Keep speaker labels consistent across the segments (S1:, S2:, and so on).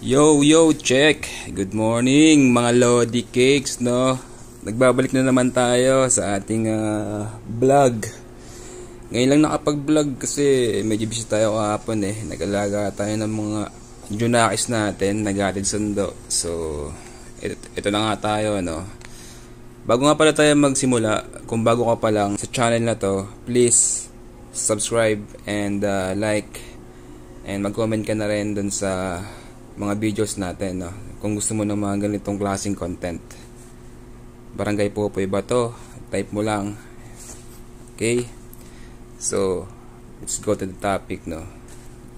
S1: Yo, check! Good morning mga Lodi Cakes, no? Nagbabalik na naman tayo sa ating vlog. Ngayon lang nakapag-vlog kasi medyo busy tayo kahapon eh. Nag-alaga tayo ng mga junakis natin, nag-atid sundo. So, ito na nga tayo, no? Bago nga pala tayo magsimula, kung bago ka pa lang sa channel na to, please subscribe and like and mag-comment ka na rin dun sa mga videos natin, no? Kung gusto mo ng mga ganitong klaseng content. Barangay Popoy ba to? Type mo lang. Okay? So, let's go to the topic, no?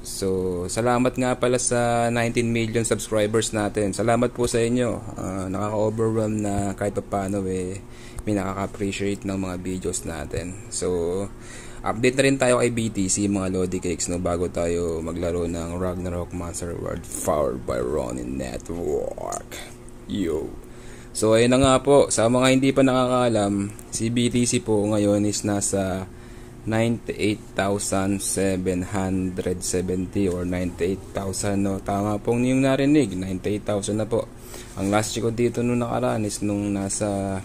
S1: So, salamat nga pala sa 19 million subscribers natin. Salamat po sa inyo. Nakaka-overwhelm na kahit pa paano may nakaka-appreciate ng mga videos natin. So, update na rin tayo kay BTC mga Lodi Cakes, no, bago tayo maglaro ng Ragnarok Monster World powered by Ronin Network. Yo. So ayun na nga po, sa mga hindi pa nakakaalam, si BTC po ngayon is nasa 98,770 or 98,000, no. Tama pong yung narinig, 98,000 na po. Ang last check ko dito nung nakaraan is nung nasa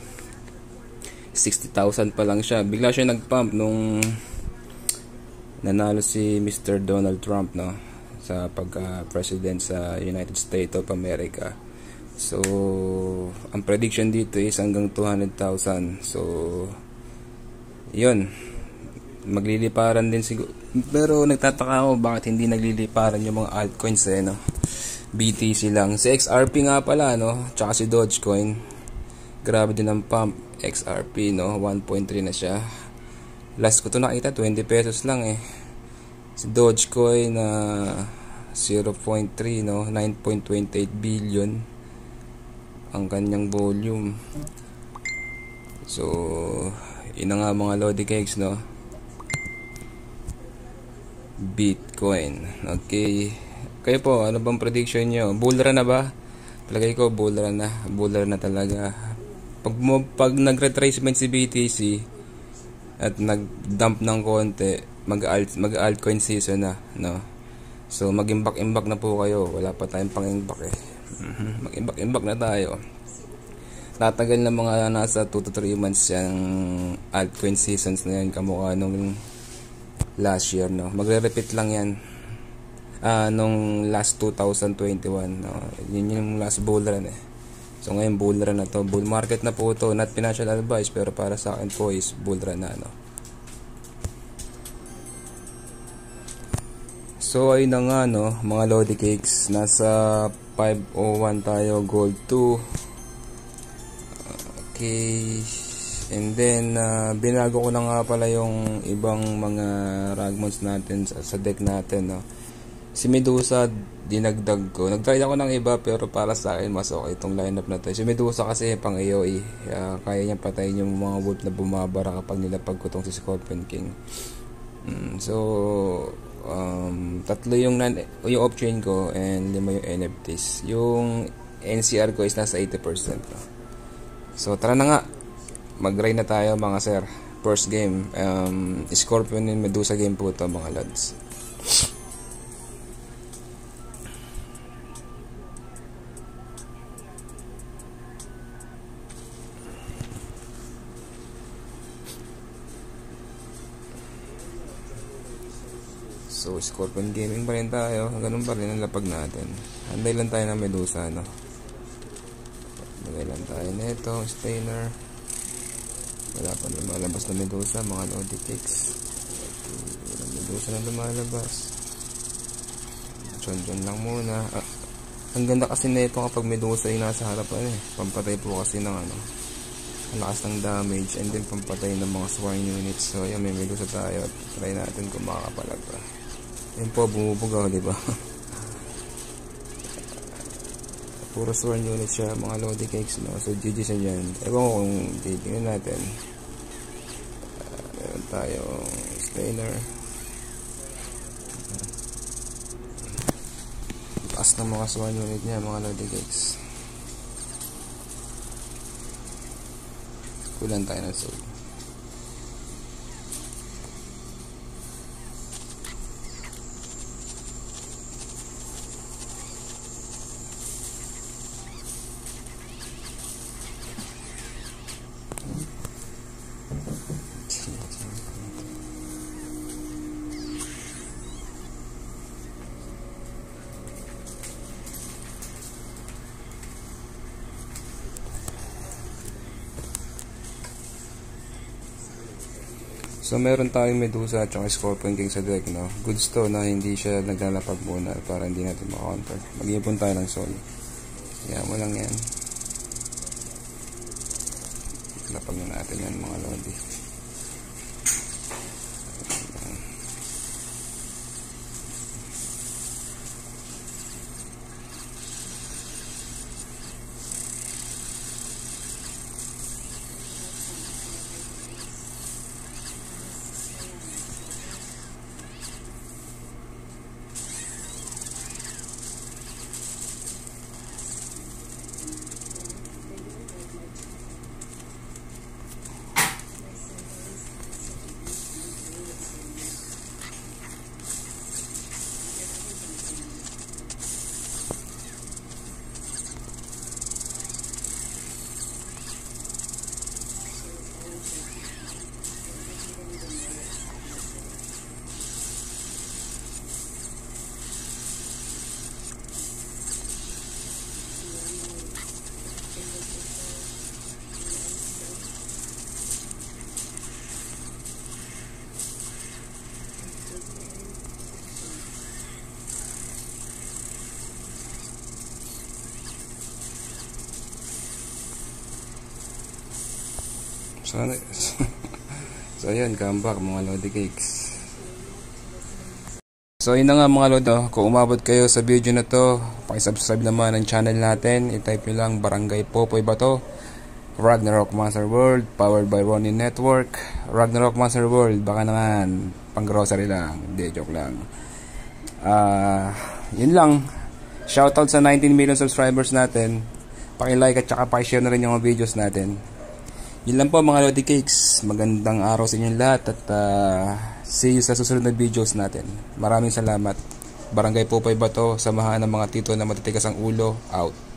S1: 60,000 pa lang siya. Bigla siya nag-pump nung nanalo si Mr. Donald Trump, no, sa pagka-president sa United States of America. So, ang prediction dito is hanggang 200,000. So, yun. Magliliparan din siguro. Pero nagtataka ako bakit hindi nagliliparan yung mga altcoins no. BTC lang. Si XRP nga pala, no, tsaka si Dogecoin. Grabe din ang pump. XRP, no, 1.3 na siya. Last ko to nakita 20 pesos lang eh. Si Dogecoin na 0.3, no, 9.28 billion ang kanyang volume. So, yun nga mga Lodi Cakes, no. Bitcoin. Okay. Kayo po, ano bang prediction nyo? Bull run na ba? Talagay ko bull run na. Bull run na talaga. Pag nag-retracement si BTC at nag-dump ng konti, mag-altcoin season na, no? So mag-imbak-imbak na po kayo. Wala pa tayong pang-imbak eh. Mag-imbak-imbak na tayo. Tatagal na mga nasa 2 to 3 months yung altcoin seasons na yan, kamukha nung last year, no? Magre-repeat lang yan nung last 2021, no? Yun yung last bull run eh. So ngayon bull run na to. Bull market na po to. Not financial advice, pero para sa akin po is bull run na, no? So ayun na nga, no, mga Lodi Cakes. Nasa 501 tayo. Gold 2. Okay. And then binago ko na nga pala yung ibang mga ragmons natin sa deck natin, no. Si Medusa, dinagdag ko. Nagtry ako ng iba, pero para sa akin mas okay itong lineup na to. Si Medusa kasi pang AOE. Kaya niya patayin yung mga wolf na bumabara kapag nilapag ko tong si Scorpion King. So, tatlo yung off-chain ko and 5 yung NFTs. Yung NCR ko is nasa 80%. No? So, tara na nga. Mag-ray na tayo mga sir. First game. Scorpion and Medusa game po ito mga lads. So, Scorpion Gaming pa rin tayo. Ganun pa rin ang lapag natin. Handay lang tayo ng Medusa, no? Handay lang tayo nito, Stainer. Wala pa lumalabas na Medusa, mga Lodi Cakes. Okay, walang Medusa na lumalabas. Chon-chon lang muna. Ang ganda kasi nito kapag Medusa yung nasa harapan eh. Pampatay po kasi ng ano, ang lakas ng damage and then pampatay ng mga swarm units. So, ayan, may Medusa tayo. Try natin kung makakapalag pa. Yan po, bumubugaw, diba? Puro swarm unit siya, mga Lodi Cakes, no? So, GG siya dyan. Ewan ko kung titingnan natin. Meron tayong Stainer. Taas ng mga swarm unit niya, mga Lodi Cakes. Kulang tayo ng soul. So meron tayong Medusa at saka Scorpion King sa deck, no? Goods to na hindi siya naglalapag muna para hindi natin ma-counter. Mag-iipon tayo ng soul. Kaya mo lang yan. Lapag na natin yan mga lodi. So ayan, comeback mga Lodi Cakes. So yun na nga mga Lodi, kung umabot kayo sa video na to, pakisubscribe naman ang channel natin. I-type nyo lang Barangay Popoy Bato, Ragnarok Monster World, powered by Ronin Network. Ragnarok Monster World, baka naman pang grocery lang, hindi, joke lang. Yun lang. Shoutout sa 19 million subscribers natin. Paki-like at saka paki-share na rin yung mga videos natin. Yun lang po mga Lodi Cakes. Magandang araw sa inyong lahat at see you sa susunod na videos natin. Maraming salamat. Barangay Popoy Bato, samahan ng mga tito na matitigas ang ulo. Out.